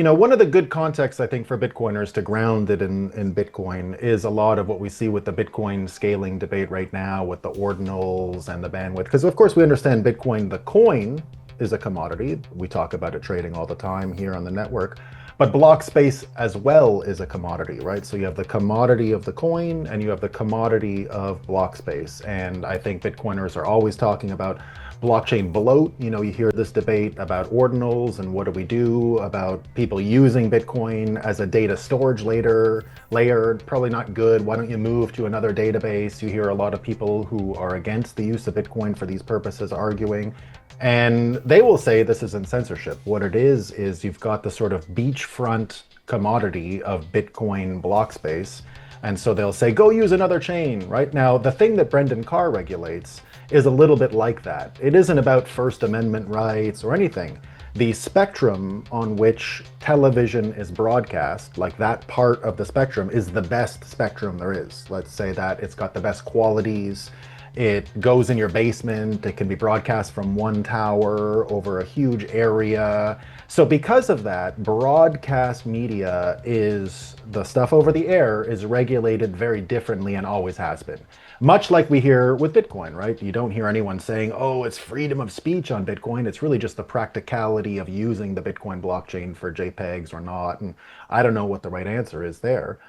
one of the good contexts I think for Bitcoiners to ground it in Bitcoin is a lot of what we see with the Bitcoin scaling debate right now with the ordinals and the bandwidth. Because of course we understand Bitcoin, the coin, is a commodity. We talk about it trading all the time here on the network. But block space as well is a commodity, right? So you have the commodity of the coin and you have the commodity of block space. And I think Bitcoiners are always talking about blockchain bloat. You hear this debate about ordinals and what do we do about people using Bitcoin as a data storage layer. Probably not good. Why don't you move to another database? You hear a lot of people who are against the use of Bitcoin for these purposes arguing. And they will say this isn't censorship. What it is you've got the sort of beachfront commodity of Bitcoin block space. And so they'll say, go use another chain, right? Now, the thing that Brendan Carr regulates is a little bit like that. It isn't about First Amendment rights or anything. The spectrum on which television is broadcast, like that part of the spectrum, is the best spectrum there is. Let's say that it's got the best qualities. It goes in your basement. It can be broadcast from one tower over a huge area. So because of that, broadcast media is, the stuff over the air is regulated very differently and always has been. Much like we hear with Bitcoin, right? You don't hear anyone saying, oh, it's freedom of speech on Bitcoin. It's really just the practicality of using the Bitcoin blockchain for JPEGs or not. And I don't know what the right answer is there.